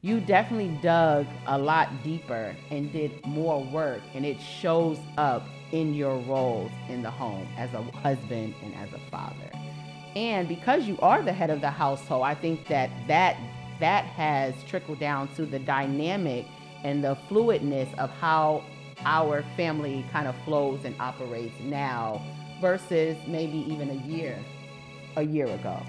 you definitely dug a lot deeper and did more work, and it shows up in your roles in the home as a husband and as a father. And because you are the head of the household, I think that has trickled down to the dynamic and the fluidness of how our family kind of flows and operates now versus maybe even a year ago.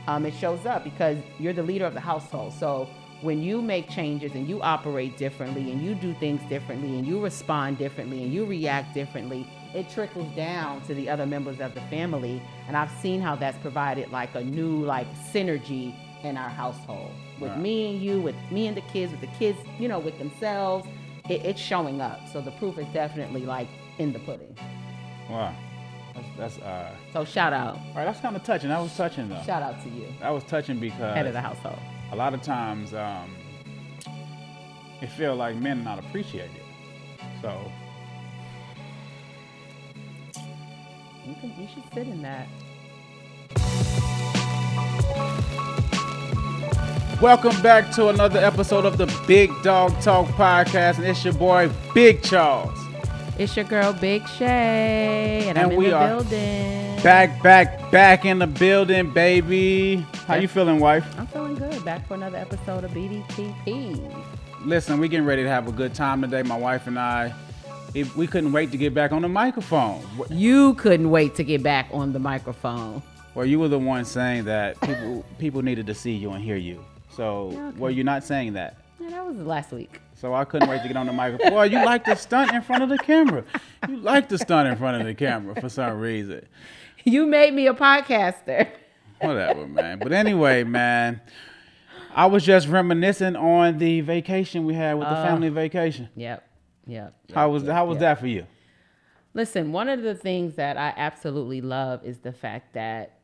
It shows up because you're the leader of the household. So when you make changes and you operate differently and you do things differently and you respond differently and you react differently, it trickles down to the other members of the family. And I've seen how that's provided like a new like synergy in our household with me and you, with me and the kids, with the kids, with themselves. It's showing up. So the proof is definitely like in the pudding. Wow. That's So shout out. All right, that's kind of touching. That was touching though. Shout out to you. That was touching because Head of the household. A lot of times it feels like men are not appreciated. So you should sit in that. welcome back to another episode of the Big Dog Talk podcast, and it's your boy Big Charles. It's your girl Big Shay, and I'm in the building. Back in the building, baby. How you feeling, wife? I'm feeling good. Back for another episode of BDTP. Listen, we getting ready to have a good time today, my wife and I. We couldn't wait to get back on the microphone. You couldn't wait to get back on the microphone. Well, you were the one saying that people needed to see you and hear you. So, yeah, okay. Were you not saying that? Yeah, that was last week. So I couldn't wait to get on the microphone. Boy, you like to stunt in front of the camera. You like to stunt in front of the camera for some reason. You made me a podcaster. Whatever, man. But anyway, man, I was just reminiscing on the vacation we had with the family vacation. Yep. How was that for you? Listen, one of the things that I absolutely love is the fact that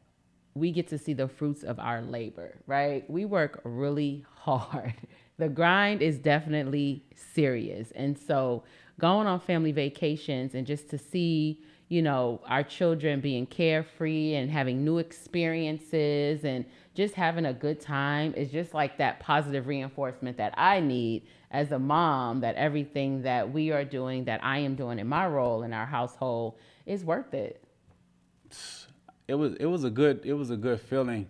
we get to see the fruits of our labor, right? We work really hard. The grind is definitely serious. And so going on family vacations and just to see, our children being carefree and having new experiences and just having a good time is just like that positive reinforcement that I need as a mom, that everything that we are doing, that I am doing in my role in our household is worth it. It was a good feeling,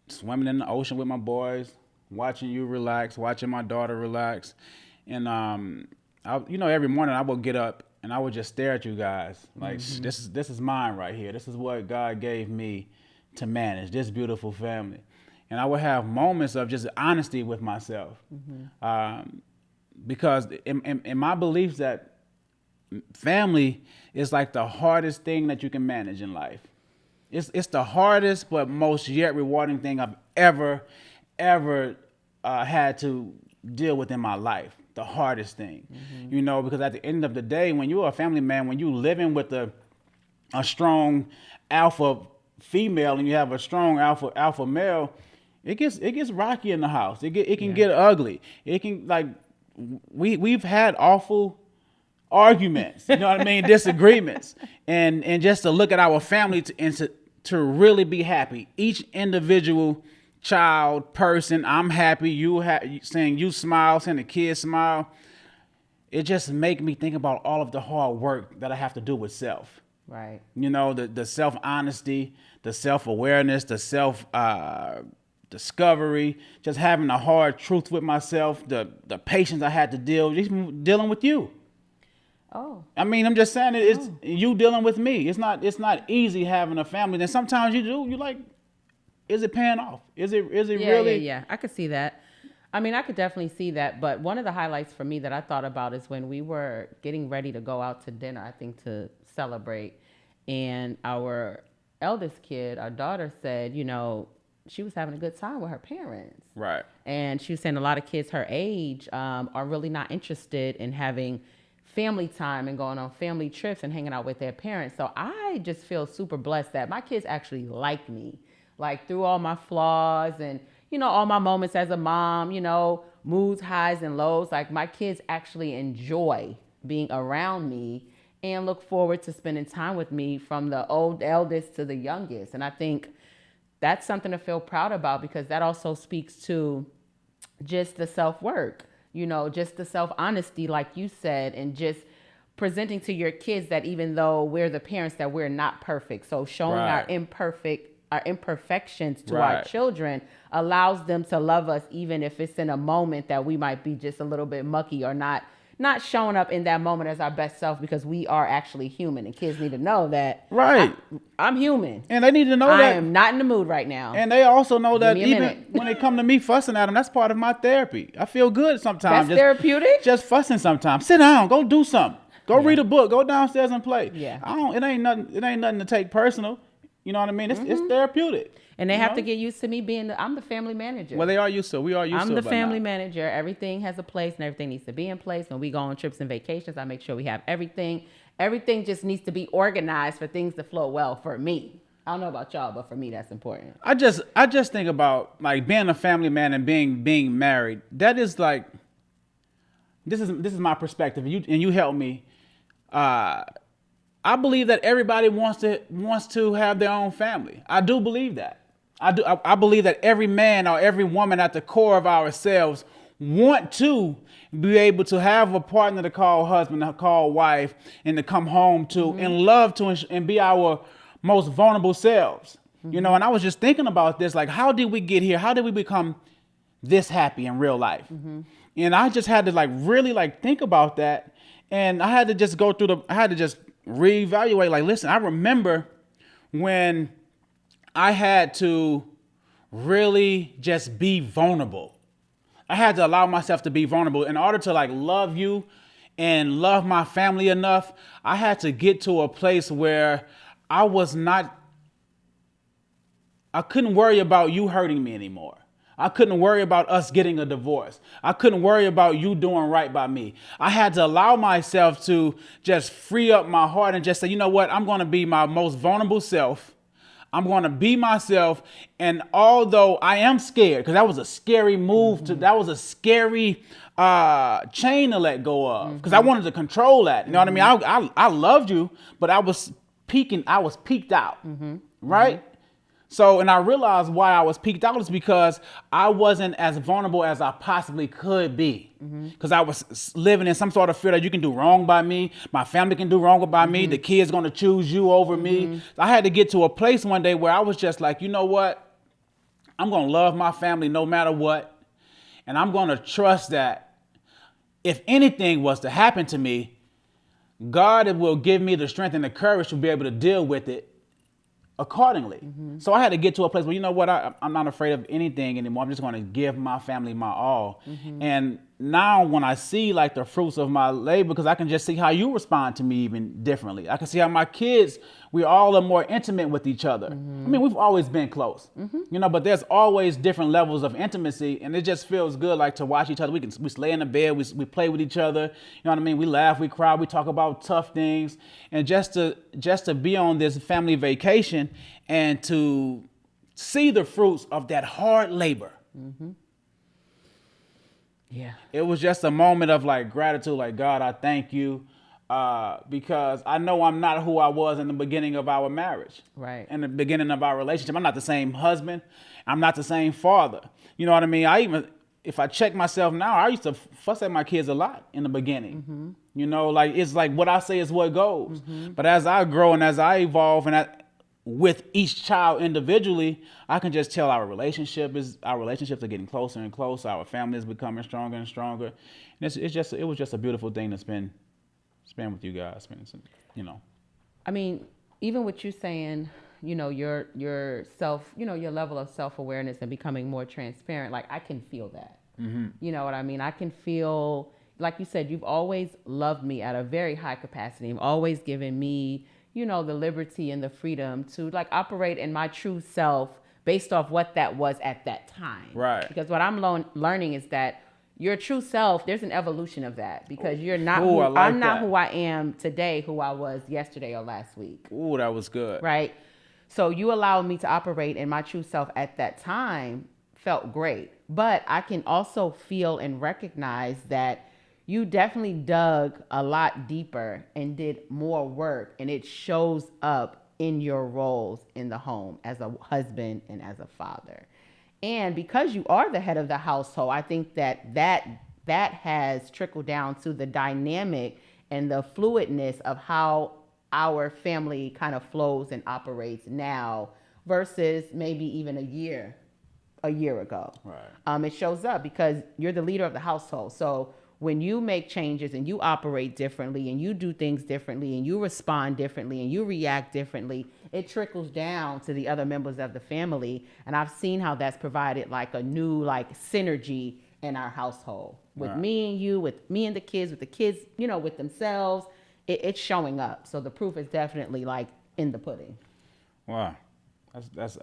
swimming in the ocean with my boys, watching you relax, watching my daughter relax. And, every morning I would get up and I would just stare at you guys. Like, this is mine right here. This is what God gave me to manage, this beautiful family. And I would have moments of just honesty with myself. Because in my beliefs that family is like the hardest thing that you can manage in life. It's the hardest but most yet rewarding thing I've ever had to deal with in my life. The hardest thing, because at the end of the day, when you're a family man, when you living with a strong alpha female and you have a strong alpha male, it gets rocky in the house. It can get ugly. It can, like, we've had awful arguments, disagreements, and just to look at our family to really be happy. Each individual child, person, I'm happy, saying you smile, saying the kids smile. It just make me think about all of the hard work that I have to do with self. Right. The self-honesty, the self-awareness, the self-discovery, just having a hard truth with myself, the patience I had to dealing with you. Oh. I mean, I'm just saying it's you dealing with me. It's not easy having a family. And sometimes you like, is it paying off? Is it really? Yeah. I could see that. I mean, I could definitely see that. But one of the highlights for me that I thought about is when we were getting ready to go out to dinner, I think to celebrate. And our eldest kid, our daughter, said, she was having a good time with her parents. Right. And she was saying a lot of kids her age are really not interested in having family time and going on family trips and hanging out with their parents. So I just feel super blessed that my kids actually like me. Like, through all my flaws and, all my moments as a mom, moods, highs and lows, like, my kids actually enjoy being around me and look forward to spending time with me, from the eldest to the youngest. And I think that's something to feel proud about, because that also speaks to just the self-work, just the self-honesty, like you said, and just presenting to your kids that even though we're the parents, that we're not perfect. So showing our imperfections to our children allows them to love us, even if it's in a moment that we might be just a little bit mucky or not showing up in that moment as our best self, because we are actually human, and kids need to know that. Right. I'm human. And they need to know that I am not in the mood right now. And they also know that even when they come to me fussing at them, that's part of my therapy. I feel good sometimes. That's therapeutic? Just fussing sometimes. Sit down, go do something. Go read a book, go downstairs and play. Yeah. It ain't nothing to take personal. You know what I mean? It's therapeutic. And they have to get used to me I'm the family manager. Well, they are used to. We are used to. I'm the family manager. Everything has a place, and everything needs to be in place. When we go on trips and vacations, I make sure we have everything. Everything just needs to be organized for things to flow well for me. I don't know about y'all, but for me, that's important. I just think about like being a family man and being married. That is like, this is my perspective. You help me. I believe that everybody wants to have their own family. I do believe that. I believe that every man or every woman at the core of ourselves want to be able to have a partner to call husband, to call wife, and to come home to, and love to, and be our most vulnerable selves. And I was just thinking about this, like, how did we get here? How did we become this happy in real life? And I just had to really think about that. And I had to just reevaluate, listen, I remember when I had to really just be vulnerable. I had to allow myself to be vulnerable in order to love you and love my family enough. I had to get to a place where I couldn't worry about you hurting me anymore. I couldn't worry about us getting a divorce. I couldn't worry about you doing right by me. I had to allow myself to just free up my heart and just say, you know what? I'm going to be my most vulnerable self. I'm going to be myself. And although I am scared, because that was a scary move that was a scary chain to let go of, because I wanted to control that. You know what I mean? I loved you, but I was peaked out. Right? So, and I realized why I was peaked out is because I wasn't as vulnerable as I possibly could be. Because I was living in some sort of fear that you can do wrong by me. My family can do wrong by me. The kid's going to choose you over me. So I had to get to a place one day where I was just like, you know what? I'm going to love my family no matter what. And I'm going to trust that if anything was to happen to me, God will give me the strength and the courage to be able to deal with it accordingly. So I had to get to a place where, you know what, I'm not afraid of anything anymore. I'm just going to give my family my all. And now when I see the fruits of my labor, because I can just see how you respond to me even differently. I can see how my kids, we all are more intimate with each other. I mean, we've always been close, but there's always different levels of intimacy, and it just feels good to watch each other. We lay in the bed, we play with each other. You know what I mean? We laugh, we cry, we talk about tough things. And just to be on this family vacation and to see the fruits of that hard labor. Yeah. It was just a moment of gratitude, God, I thank you. Because I know I'm not who I was in the beginning of our marriage. Right. In the beginning of our relationship. I'm not the same husband. I'm not the same father. You know what I mean? If I check myself now, I used to fuss at my kids a lot in the beginning. It's what I say is what goes. But as I grow and as I evolve and with each child individually, I can just tell our relationships are getting closer and closer. Our family is becoming stronger and stronger. And it was just a beautiful thing to spend with you guys. I mean, even with you saying, your self, your level of self-awareness and becoming more transparent, I can feel that. You know what I mean? I can feel, like you said, you've always loved me at a very high capacity. You've always given me, the liberty and the freedom to operate in my true self based off what that was at that time. Right. Because what I'm learning is that your true self, there's an evolution of that, because you're not. I'm not who I am today, who I was yesterday or last week. Ooh, that was good. Right. So you allowed me to operate in my true self at that time felt great. But I can also feel and recognize that you definitely dug a lot deeper and did more work, and it shows up in your roles in the home as a husband and as a father. And because you are the head of the household, I think that has trickled down to the dynamic and the fluidness of how our family kind of flows and operates now versus maybe even a year ago. Right. It shows up because you're the leader of the household. So when you make changes and you operate differently and you do things differently and you respond differently and you react differently, it trickles down to the other members of the family. And I've seen how that's provided like a new like synergy in our household with Right. me and you, with me and the kids, with the kids, you know, with themselves. It's showing up. So the proof is definitely like in the pudding. Wow. That's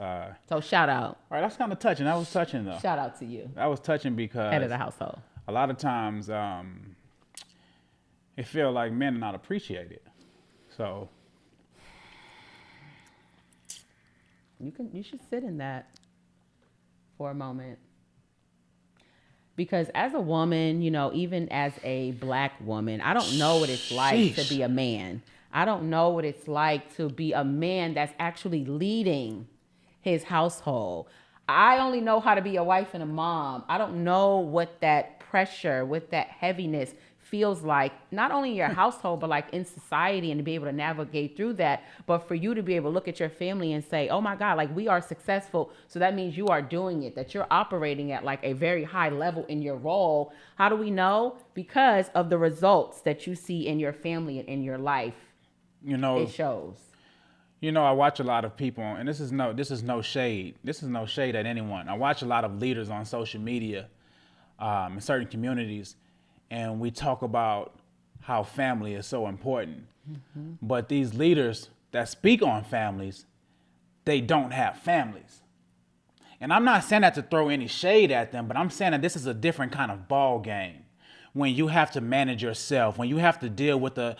So shout out. all right, that's kind of touching. That was touching though. Shout out to you, That was touching because head of the household. a lot of times it feels like men are not appreciated. So You should sit in that for a moment. Because as a woman, you know, even as a Black woman, I don't know what it's like to be a man. I don't know what it's like to be a man that's actually leading his household. I only know how to be a wife and a mom. I don't know what that pressure, what that heaviness feels like, not only in your household, but like in society, and to be able to navigate through that. But for you to be able to look at your family and say, oh my God, like we are successful. So that means you are doing it, that you're operating at like a very high level in your role. How do we know? Because of the results that you see in your family and in your life. you know, It shows. I watch a lot of people, and this is no shade. This is no shade at anyone. I watch a lot of leaders on social media, in certain communities, and we talk about how family is so important. Mm-hmm. But these leaders that speak on families, they don't have families. And I'm not saying that to throw any shade at them, but I'm saying that this is a different kind of ball game. When you have to manage yourself, when you have to deal with a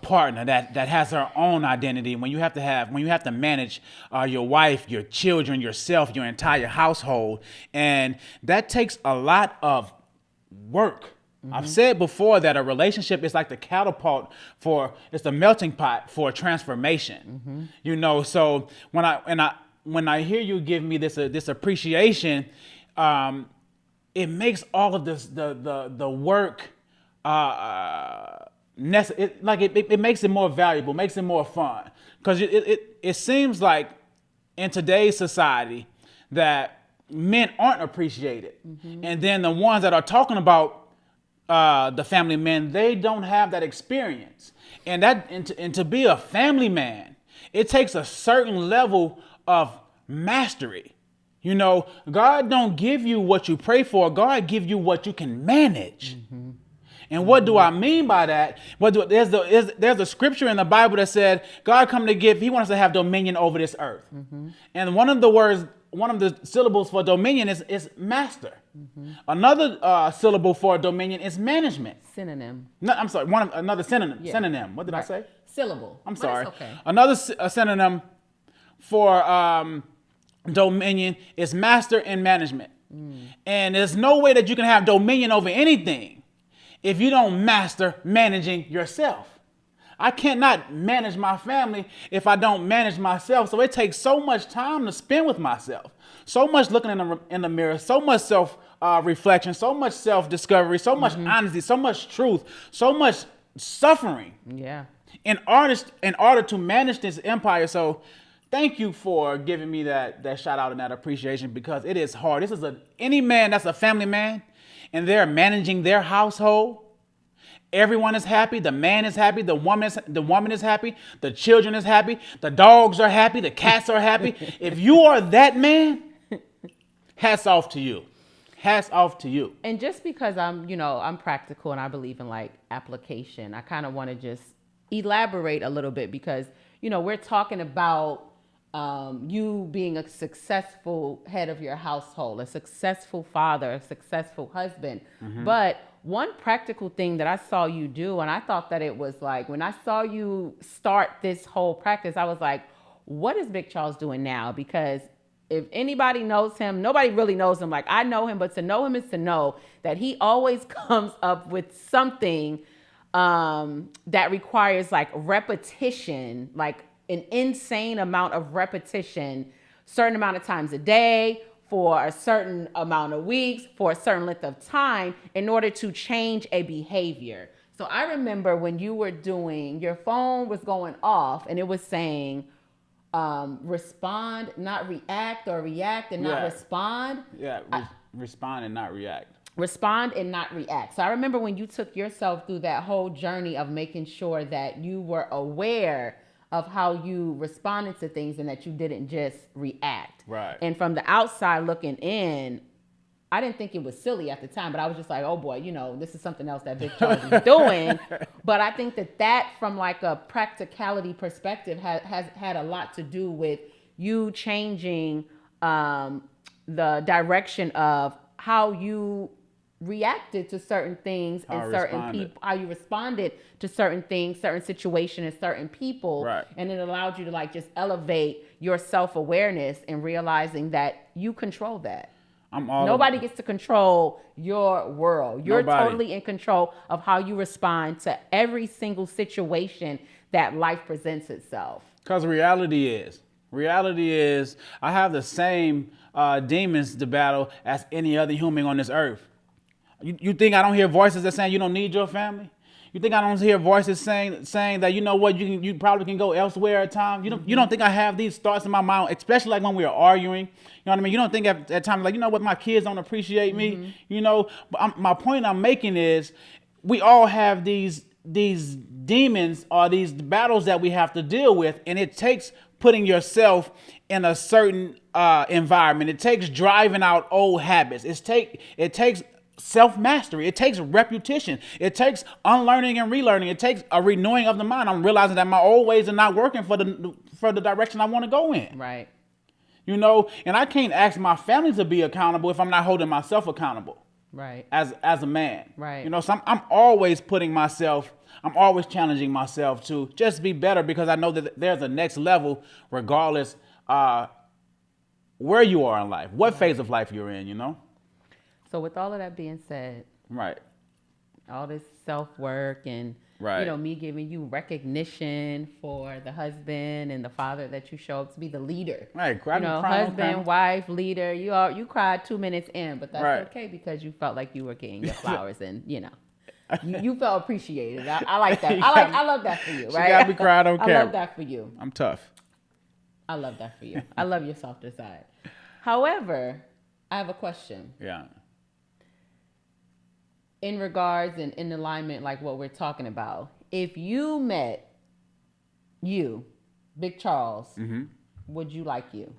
partner that has their own identity, when you have to manage your wife, your children, yourself, your entire household, and that takes a lot of work. Mm-hmm. I've said before that a relationship is like the catapult it's the melting pot for transformation. Mm-hmm. So when I hear you give me this appreciation, it makes all of this the work it makes it more valuable, makes it more fun, because it seems like in today's society that men aren't appreciated, mm-hmm. and then the ones that are talking about the family men, they don't have that experience, and to be a family man, it takes a certain level of mastery. God don't give you what you pray for. God give you what you can manage. Mm-hmm. And what do I mean by that? There's a scripture in the Bible that said God come to give. He wants us to have dominion over this earth. Mm-hmm. And one of the syllables for dominion is master. Mm-hmm. Another syllable for dominion is management. Synonym. No, I'm sorry. Another synonym. Yeah. Synonym. What did I say? Syllable. I'm sorry. Okay. Another synonym for dominion is master and management. And there's no way that you can have dominion over anything if you don't master managing yourself. I cannot manage my family if I don't manage myself. So it takes so much time to spend with myself, so much looking in the mirror, so much self reflection, so much self discovery, so much honesty, so much truth, so much suffering. Yeah. In order to manage this empire. So thank you for giving me that shout out and that appreciation, because it is hard. This is any man that's a family man and they're managing their household. Everyone is happy. The man is happy. The woman is happy. The children is happy. The dogs are happy. The cats are happy. If you are that man, hats off to you. Hats off to you. And just because I'm practical and I believe in like application, I kind of want to just elaborate a little bit, because we're talking about you being a successful head of your household, a successful father, a successful husband. Mm-hmm. But one practical thing that I saw you do, and I thought that it was like, when I saw you start this whole practice, I was like, what is Big Charles doing now? Because if anybody knows him, nobody really knows him like I know him, but to know him is to know that he always comes up with something that requires like repetition, like an insane amount of repetition, certain amount of times a day, for a certain amount of weeks, for a certain length of time, in order to change a behavior. So I remember when you were doing, your phone was going off and it was saying, respond, not react, or react and not respond. Yeah, respond and not react. Respond and not react. So I remember when you took yourself through that whole journey of making sure that you were aware of how you responded to things and that you didn't just react. Right. And from the outside looking in, I didn't think it was silly at the time, but I was just like, oh boy, this is something else that Big Charles is doing. But I think that from like a practicality perspective has had a lot to do with you changing the direction of how you reacted to certain things and certain people, how you responded to certain things, certain situations, and certain people. Right. And it allowed you to like just elevate your self-awareness and realizing that you control that. Nobody gets to control your world. You're totally in control of how you respond to every single situation that life presents itself. Because reality is, I have the same demons to battle as any other human on this earth. You think I don't hear voices that saying you don't need your family? You think I don't hear voices saying that, you know what, you probably can go elsewhere at times? You don't think I have these thoughts in my mind, especially like when we are arguing? You know what I mean? You don't think at times like, you know what, my kids don't appreciate me? But my point I'm making is we all have these demons or these battles that we have to deal with, and it takes putting yourself in a certain environment. It takes driving out old habits. It takes self-mastery. It takes repetition. It takes unlearning and relearning. It takes a renewing of the mind. I'm realizing that my old ways are not working for the direction I want to go in. Right. And I can't ask my family to be accountable if I'm not holding myself accountable. Right. As a man. Right. So I'm always I'm always challenging myself to just be better, because I know that there's a next level regardless where you are in life, what phase of life you're in. So with all of that being said, right, all this self-work and, right, me giving you recognition for the husband and the father that you show up to be, the leader. Right, husband, wife, leader. You cried 2 minutes in, but that's okay because you felt like you were getting your flowers and, you felt appreciated. I like that. I love that for you, right? She got me cry, I don't care. I love that for you. I'm tough. I love that for you. I love your softer side. However, I have a question. Yeah. In regards and in alignment, like what we're talking about, if you met Big Charles, would you like you?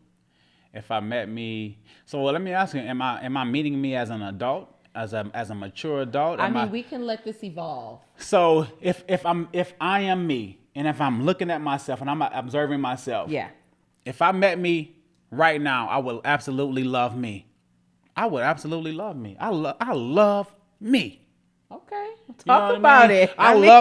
If I met me, so let me ask you: Am I meeting me as an adult, as a mature adult? We can let this evolve. So if I am me, and if I'm looking at myself and I'm observing myself, yeah. If I met me right now, I would absolutely love me. I would absolutely love me. I love me. Okay, talk about it.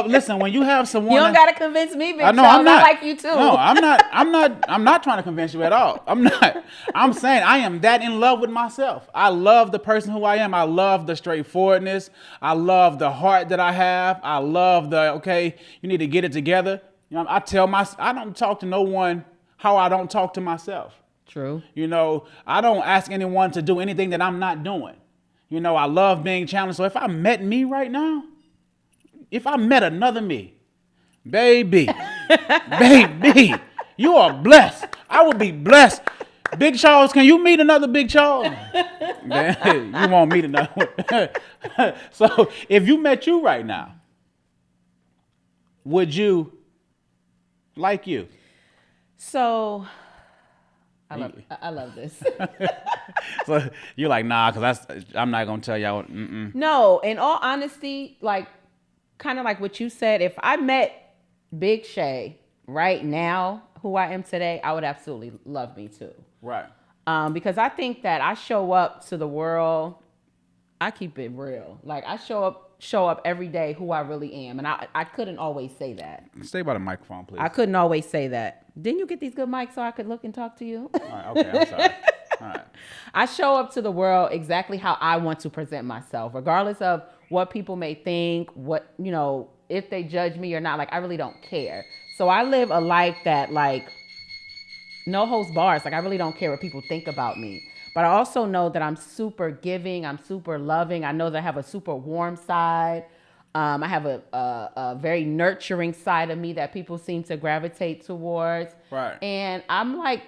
Listen, when you have someone, you don't gotta convince me, Big Charles. I'm not. I like you too. No, I'm not trying to convince you at all. I'm not. I'm saying I am that in love with myself. I love the person who I am. I love the straightforwardness. I love the heart that I have. I love you need to get it together. I don't talk to no one how I don't talk to myself. True. I don't ask anyone to do anything that I'm not doing. I love being challenged. So if I met me right now, if I met another me, baby, you are blessed. I would be blessed. Big Charles, can you meet another Big Charles? Man, you won't meet another one. So if you met you right now, would you like you? So I love this. So you're like, nah, because I'm not going to tell y'all. No, in all honesty, kind of like what you said, if I met Big Shay right now, who I am today, I would absolutely love me too. Right. Because I think that I show up to the world, I keep it real. I show up every day who I really am. And I couldn't always say that. Stay by the microphone, please. I couldn't always say that. Didn't you get these good mics so I could look and talk to you? All right, okay, I'm sorry. All right. I show up to the world exactly how I want to present myself, regardless of what people may think, if they judge me or not. I really don't care. So I live a life that like no holds bars. Like I really don't care what people think about me. But I also know that I'm super giving. I'm super loving. I know that I have a super warm side. I have a very nurturing side of me that people seem to gravitate towards. Right. And I'm like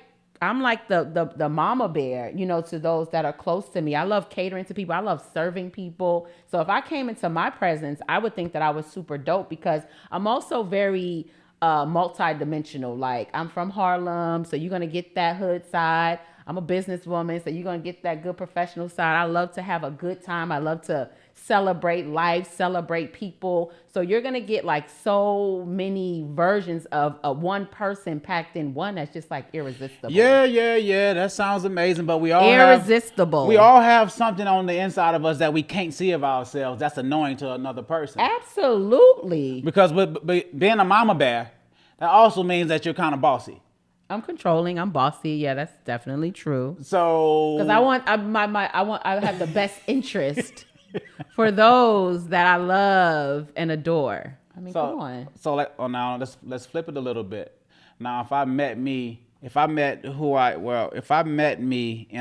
the mama bear, to those that are close to me. I love catering to people. I love serving people. So if I came into my presence, I would think that I was super dope because I'm also very multi-dimensional. Like I'm from Harlem, so you're gonna get that hood side. I'm a businesswoman, so you're gonna get that good professional side. I love to have a good time. I love to celebrate life, celebrate people. So you're gonna get like so many versions of a one person packed in one that's just like irresistible. Yeah. That sounds amazing, but we all irresistible. We all have something on the inside of us that we can't see of ourselves. That's annoying to another person. Absolutely. Because with being a mama bear, that also means that you're kind of bossy. I'm controlling. I'm bossy. Yeah, that's definitely true. So because I have the best interest for those that I love and adore. I mean, come on. So now let's flip it a little bit. Now, if I met me and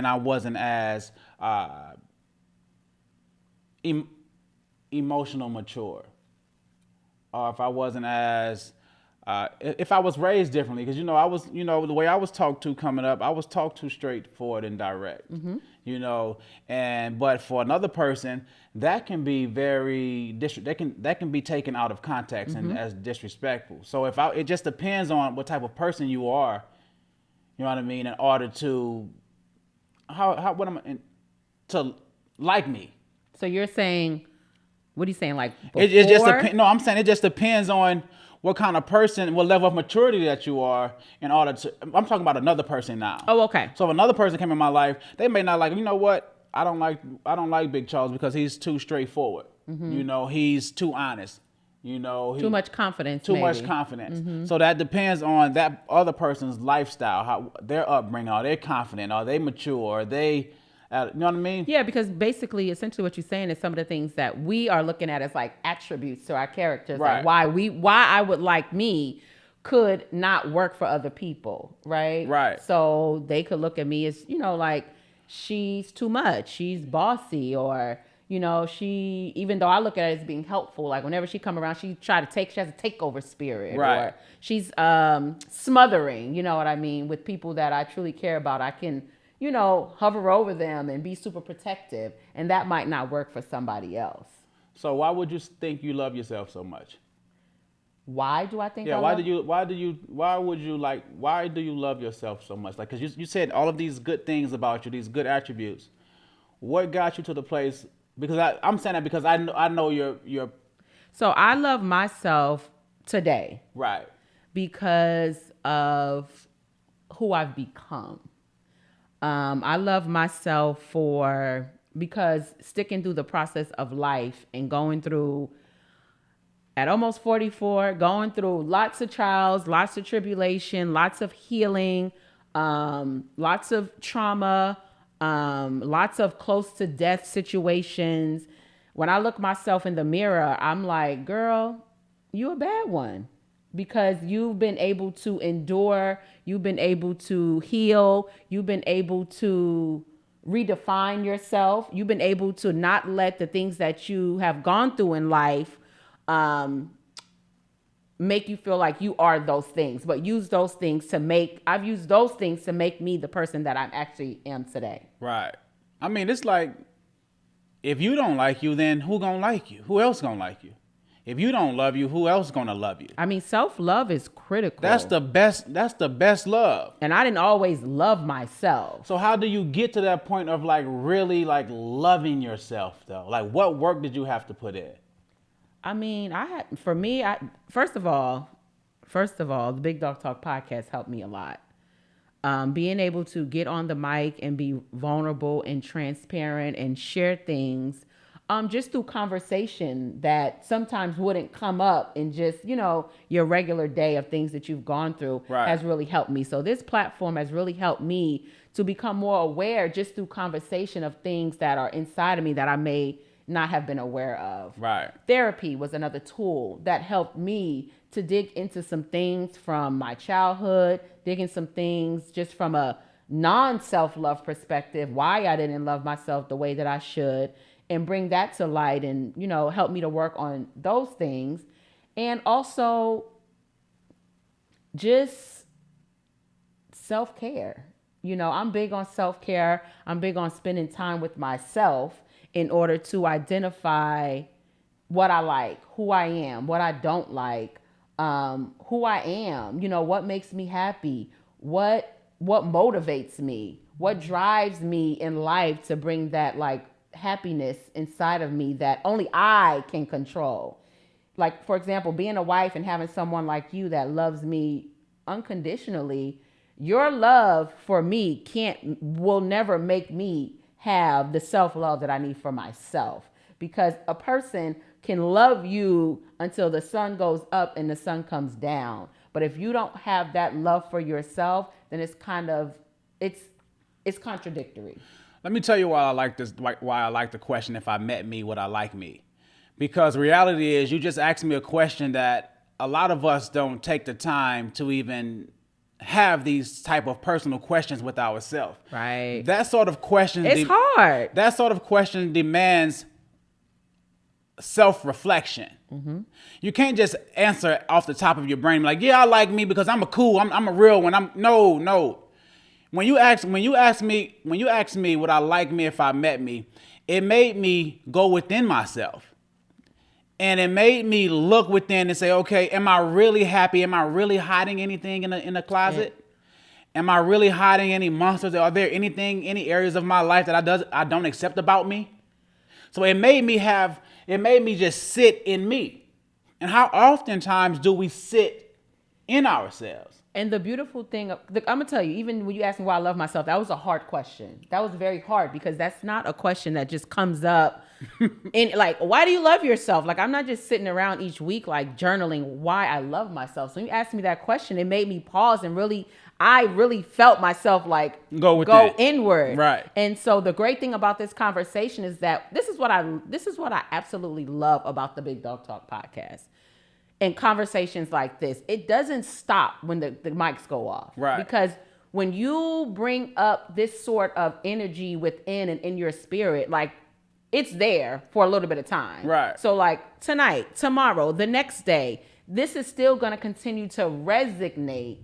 I wasn't as emotional mature, or if I wasn't as if I was raised differently, because I was, the way I was talked to coming up, I was talked to straightforward and direct, but for another person, that can be very that can be taken out of context and as disrespectful. So it just depends on what type of person you are, you know what I mean, in order to to like me. So you're saying, what are you saying? Like no, I'm saying it just depends on what kind of person, what level of maturity that you are in order to, I'm talking about another person now. Oh, okay. So if another person came in my life, they may not like, you know what? I don't like Big Charles because he's too straightforward. He's too honest. Too much confidence. Too much confidence. So that depends on that other person's lifestyle, how their upbringing, are they confident? Are they mature? Are they, you know what I mean? Yeah, because basically, essentially what you're saying is some of the things that we are looking at as like attributes to our characters. Right. Like why I would like me could not work for other people, right? Right. So they could look at me as, like she's too much, she's bossy, or, she, even though I look at it as being helpful, like whenever she come around, she has a takeover spirit. Right. Or she's smothering, you know what I mean, with people that I truly care about. I can, hover over them and be super protective. And that might not work for somebody else. So why would you think you love yourself so much? Why do I think why do you love yourself so much? Like, because you said all of these good things about you, these good attributes. What got you to the place? Because I'm saying that because I know your. So I love myself today. Right. Because of who I've become. I love myself because sticking through the process of life and going through, at almost 44, going through lots of trials, lots of tribulation, lots of healing, lots of trauma, lots of close to death situations. When I look myself in the mirror, I'm like, girl, you a bad one. Because you've been able to endure, you've been able to heal, you've been able to redefine yourself, you've been able to not let the things that you have gone through in life make you feel like you are those things, but I've used those things to make me the person that I actually am today. Right. I mean, it's like, if you don't like you, then who gonna like you? Who else gonna like you? If you don't love you, who else gonna love you? I mean, self-love is critical. That's the best love. And I didn't always love myself. So how do you get to that point of like really like loving yourself though? Like what work did you have to put in? I mean, first of all, the Big Dog Talk podcast helped me a lot. Being able to get on the mic and be vulnerable and transparent and share things just through conversation that sometimes wouldn't come up in just, your regular day of things that you've gone through has really helped me. So this platform has really helped me to become more aware just through conversation of things that are inside of me that I may not have been aware of. Right. Therapy was another tool that helped me to dig into some things from my childhood, dig in some things just from a non-self-love perspective, why I didn't love myself the way that I should, and bring that to light and, help me to work on those things. And also just self-care. I'm big on self-care. I'm big on spending time with myself in order to identify what I like, who I am, what I don't like, who I am, what makes me happy, what motivates me, what drives me in life to bring that like happiness inside of me that only I can control. Like, for example, being a wife and having someone like you that loves me unconditionally, your love for me will never make me have the self-love that I need for myself, because a person can love you until the sun goes up and the sun comes down. But if you don't have that love for yourself, then it's contradictory. Let me tell you why I like this, why I like the question, if I met me, would I like me? Because reality is, you just asked me a question that a lot of us don't take the time to even have these type of personal questions with ourselves. Right. That sort of question. It's hard. That sort of question demands self-reflection. Mm-hmm. You can't just answer off the top of your brain like, yeah, I like me because I'm a real one. No. When you ask me would I like me if I met me, it made me go within myself. And it made me look within and say, okay, am I really happy? Am I really hiding anything in the closet? Yeah. Am I really hiding any monsters? Are there any areas of my life that I don't accept about me? So it made me just sit in me. And how oftentimes do we sit in ourselves? And the beautiful thing, I'm going to tell you, even when you asked me why I love myself, that was a hard question. That was very hard, because that's not a question that just comes up in like, why do you love yourself? Like, I'm not just sitting around each week, like journaling why I love myself. So when you asked me that question, it made me pause and I really felt myself like go inward. Right. And so the great thing about this conversation is that this is what I absolutely love about the Big Dog Talk podcast. And conversations like this, it doesn't stop when the mics go off. Right. Because when you bring up this sort of energy within and in your spirit, like, it's there for a little bit of time. Right. So like tonight, tomorrow, the next day, this is still going to continue to resonate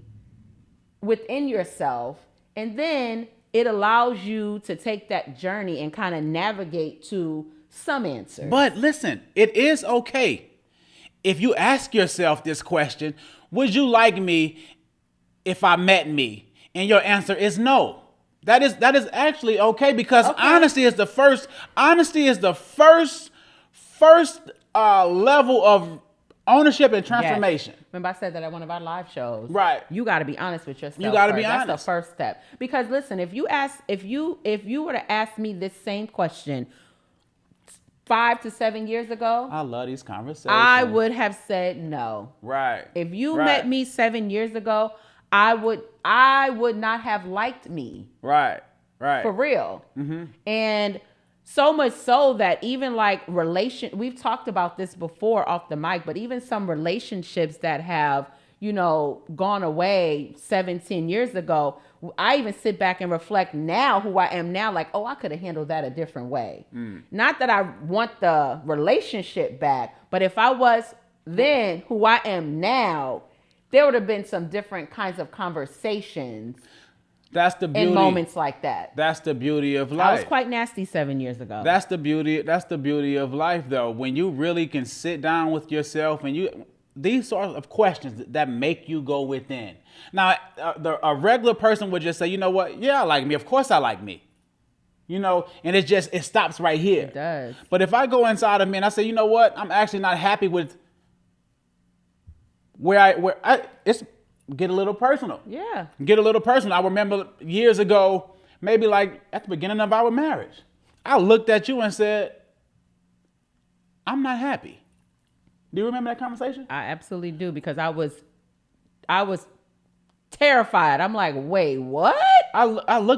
within yourself. And then it allows you to take that journey and kind of navigate to some answers. But listen, it is okay. If you ask yourself this question, would you like me if I met me? And your answer is no. That is actually okay, because honesty is the first level of ownership and transformation. Yes. Remember I said that at one of our live shows. Right. You got to be honest with yourself. You got to be honest. That's the first step. Because listen, if you were to ask me this same question 5 to 7 years ago, I love these conversations. I would have said no. Right. If you met me 7 years ago, I would not have liked me. Right. For real. Mm-hmm. And so much so that even like we've talked about this before off the mic, but even some relationships that have, gone away 7-10 years ago, I even sit back and reflect now who I am now, like, oh, I could have handled that a different way. Not that I want the relationship back, but if I was then who I am now, there would have been some different kinds of conversations. That's the beauty. In moments like that. That's the beauty of life. I was quite nasty 7 years ago. That's the beauty of life, though. When you really can sit down with yourself and these sort of questions that make you go within. Now, a regular person would just say, you know what? Yeah, I like me. Of course I like me. And it stops right here. It does. But if I go inside of me and I say, you know what? I'm actually not happy with it's get a little personal. Yeah. Get a little personal. I remember years ago, maybe like at the beginning of our marriage, I looked at you and said, I'm not happy. Do you remember that conversation? I absolutely do, because I was terrified. I'm like, wait, what?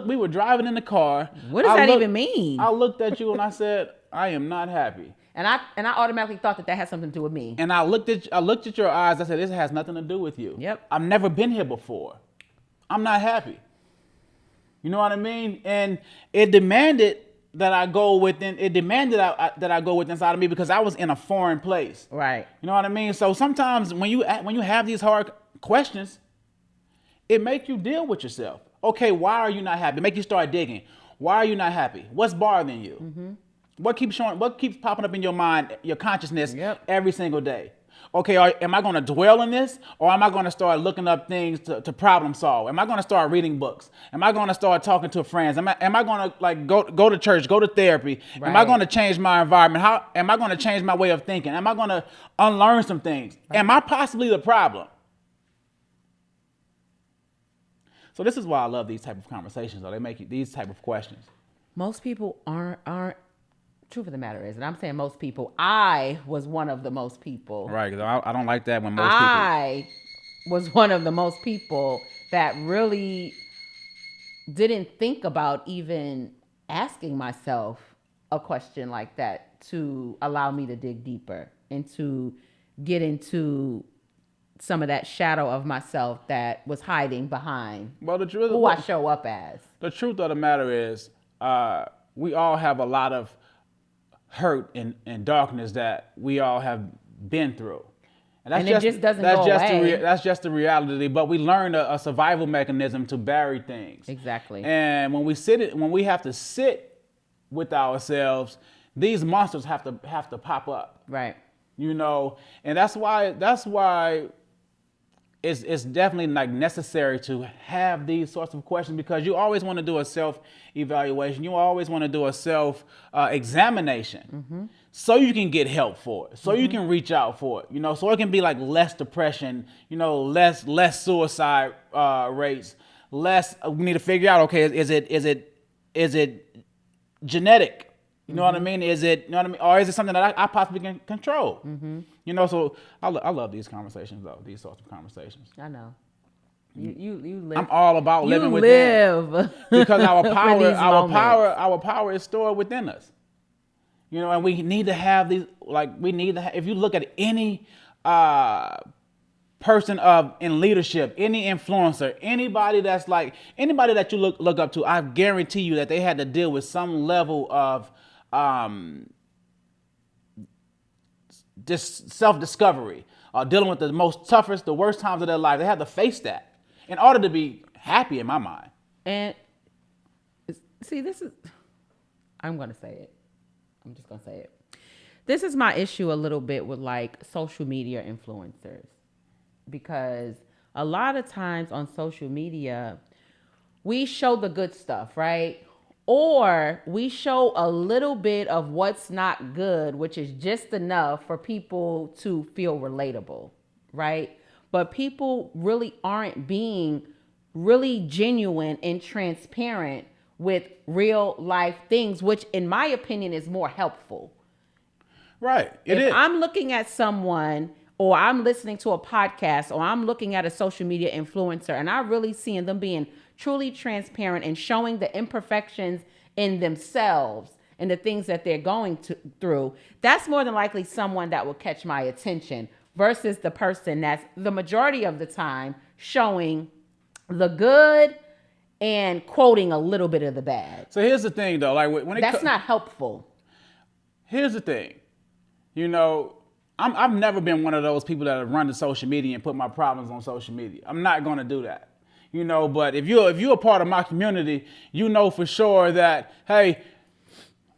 We were driving in the car. What does that even mean? I looked at you and I said, I am not happy. And I automatically thought that had something to do with me. And I looked at your eyes. I said, this has nothing to do with you. Yep. I've never been here before. I'm not happy. You know what I mean? And it demanded that I go within. It demanded that I go within inside of me because I was in a foreign place. Right. You know what I mean? So sometimes when you have these hard questions, it makes you deal with yourself. Okay, why are you not happy? Make you start digging. Why are you not happy? What's bothering you? Mm-hmm. What keeps popping up in your mind, your consciousness every single day? Okay, am I going to dwell in this, or am I going to start looking up things to problem solve? Am I going to start reading books? Am I going to start talking to friends? Am I going to go to church, go to therapy? Right. Am I going to change my environment? How am I going to change my way of thinking? Am I going to unlearn some things? Right. Am I possibly the problem? So this is why I love these type of conversations. Though they make these type of questions. Most people aren't. Truth of the matter is, and I'm saying most people, I was one of the most people. Right, because I don't like that when most I was one of the most people that really didn't think about even asking myself a question like that to allow me to dig deeper and to get into some of that shadow of myself that was hiding behind who I show up as. The truth of the matter is, we all have a lot of hurt and darkness that we all have been through. And it just doesn't go away. That's just the reality. But we learned a survival mechanism to bury things. Exactly. And when we have to sit with ourselves, these monsters have to pop up. Right. You know, and that's why it's definitely like necessary to have these sorts of questions, because you always want to do a self-evaluation. You always want to do a self-examination so you can get help for it, so you can reach out for it, you know, so it can be like less depression, you know, less suicide rates, less. We need to figure out, okay, is it genetic? You know what I mean? Is it, you know what I mean? Or is it something that I possibly can control? You know, so I love these conversations, though, these sorts of conversations. I know. You live. I'm all about living within. You live. Because our power is stored within us. You know, and we need to have these, if you look at any person in leadership, any influencer, anybody that you look up to, I guarantee you that they had to deal with some level of just self-discovery, dealing with the the worst times of their life. They had to face that in order to be happy, in my mind. And see, I'm going to say it. I'm just going to say it. This is my issue a little bit with like social media influencers, because a lot of times on social media, we show the good stuff, right? Or we show a little bit of what's not good, which is just enough for people to feel relatable, right? But people really aren't being really genuine and transparent with real life things, which in my opinion is more helpful. Right. If I'm looking at someone, or I'm listening to a podcast, or I'm looking at a social media influencer, and I'm really seeing them being truly transparent and showing the imperfections in themselves and the things that they're going through, that's more than likely someone that will catch my attention, versus the person that's the majority of the time showing the good and quoting a little bit of the bad. So here's the thing, though, like when that's not helpful. Here's the thing, you know, I've never been one of those people that have run to social media and put my problems on social media. I'm not going to do that. You know, but if you're a part of my community, you know for sure that, hey,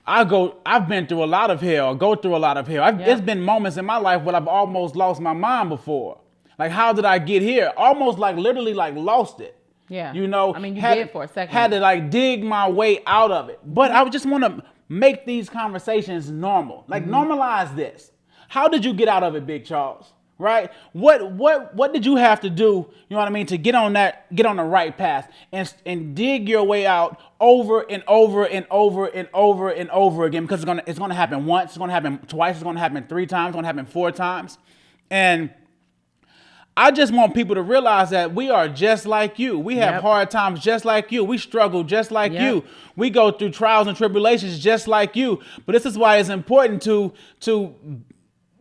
I've been through a lot of hell, go through a lot of hell. There's been moments in my life where I've almost lost my mind before. Like, how did I get here? Almost like literally like lost it. Yeah. You know, I mean, you did for a second. Had to like dig my way out of it. But I just want to make these conversations normal. Like, normalize this. How did you get out of it, Big Charles? Right? What did you have to do, you know what I mean, to get on the right path and dig your way out over and over and over and over and over again? Because it's gonna happen once, it's gonna happen twice, it's gonna happen 3 times, it's gonna happen 4 times. And I just want people to realize that we are just like you. We have hard times just like you. We struggle just like you. We go through trials and tribulations just like you. But this is why it's important to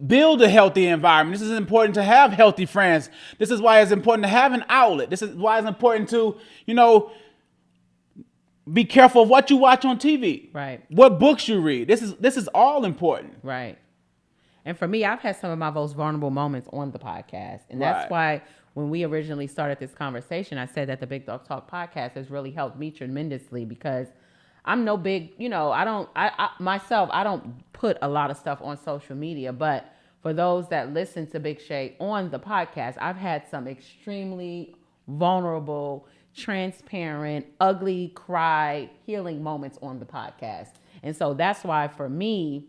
build a healthy environment. This is important to have healthy friends. This is why it's important to have an outlet. This is why it's important to, be careful of what you watch on TV. Right. What books you read. This is all important. Right. And for me, I've had some of my most vulnerable moments on the podcast. And that's why when we originally started this conversation, I said that the Big Dog Talk podcast has really helped me tremendously, because I'm no big, I don't put a lot of stuff on social media, but for those that listen to Big Shay on the podcast, I've had some extremely vulnerable, transparent, ugly cry healing moments on the podcast. And so that's why for me,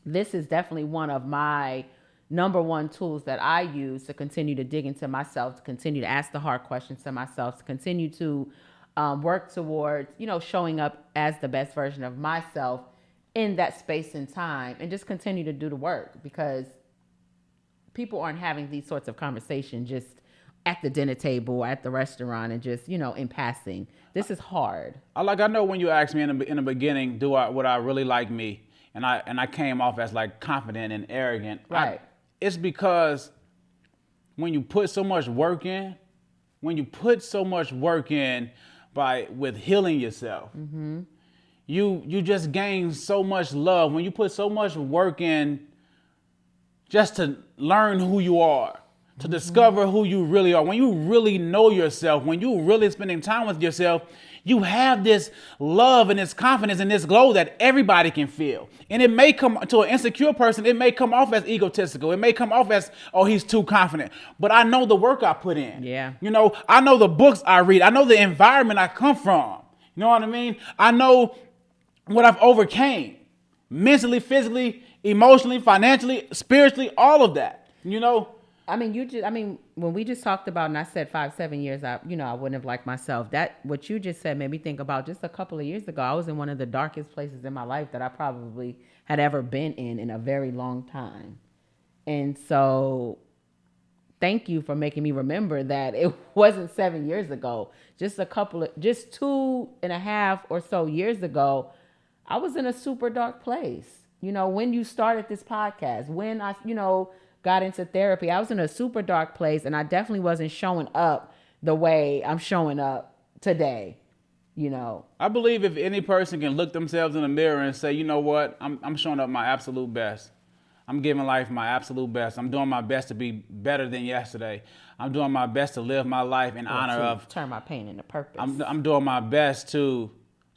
this is definitely one of my number one tools that I use to continue to dig into myself, to continue to ask the hard questions to myself, to continue to work towards, showing up as the best version of myself in that space and time, and just continue to do the work, because people aren't having these sorts of conversations just at the dinner table, at the restaurant, and just, in passing. This is hard. I know when you asked me in the beginning, would I really like me? And I came off as like confident and arrogant. Right. It's because when you put so much work in, with healing yourself, you just gain so much love. When you put so much work in just to learn who you are, to discover who you really are, when you really know yourself, when you really spending time with yourself, you have this love and this confidence and this glow that everybody can feel. And it may come to an insecure person, it may come off as egotistical. It may come off as, oh, he's too confident. But I know the work I put in. Yeah. I know the books I read. I know the environment I come from. You know what I mean? I know what I've overcame. Mentally, physically, emotionally, financially, spiritually, all of that. When we just talked about, and I said 5-7 years, I wouldn't have liked myself. That, what you just said, made me think about just a couple of years ago. I was in one of the darkest places in my life that I probably had ever been in a very long time. And so thank you for making me remember that it wasn't 7 years ago. Just 2.5 or so years ago, I was in a super dark place. When you started this podcast, when I, got into therapy, I was in a super dark place, and I definitely wasn't showing up the way I'm showing up today. I believe if any person can look themselves in the mirror and say, you know what, I'm showing up my absolute best. I'm giving life my absolute best. I'm doing my best to be better than yesterday. I'm doing my best to live my life in honor of, turn my pain into purpose. I'm doing my best to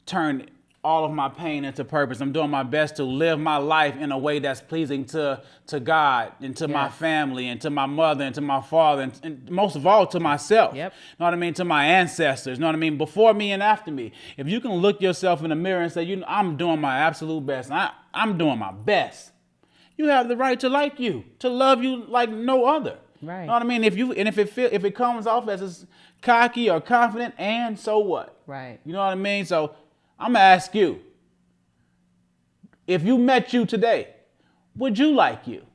turn all of my pain into purpose. I'm doing my best to live my life in a way that's pleasing to God and to my family and to my mother and to my father and most of all to myself. Yep. Know what I mean? To my ancestors. Know what I mean? Before me and after me. If you can look yourself in the mirror and say, I'm doing my absolute best. I'm doing my best. You have the right to like you, to love you like no other. Right. Know what I mean? If it comes off as cocky or confident, and so what? Right. You know what I mean? So I'm going to ask you, if you met you today, would you like you?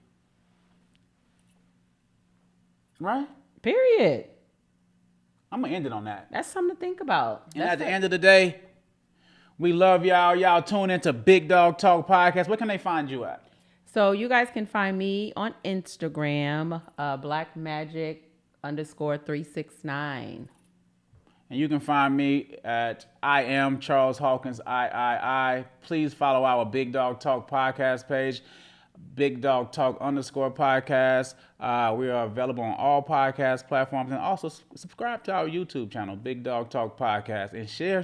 Right? Period. I'm going to end it on that. That's something to think about. And at the end of the day, we love y'all. Y'all tune into Big Dog Talk Podcast. Where can they find you at? So you guys can find me on Instagram, blackmagic_369. And you can find me at I am Charles Hawkins III. Please follow our Big Dog Talk podcast page, Big Dog Talk _podcast. We are available on all podcast platforms, and also subscribe to our YouTube channel, Big Dog Talk Podcast, and share,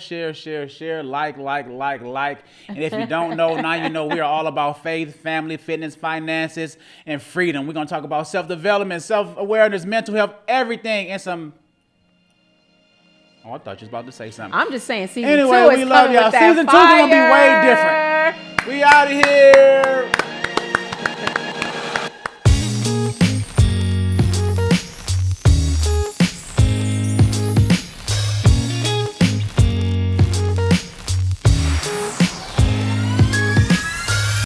like. And if you don't know, now you know. We are all about faith, family, fitness, finances, and freedom. We're going to talk about self-development, self-awareness, mental health, everything, and some. Oh, I thought you was about to say something. I'm just saying, season 2 anyway, is we love coming y'all. with that Season 2 is going to be way different. We out of here.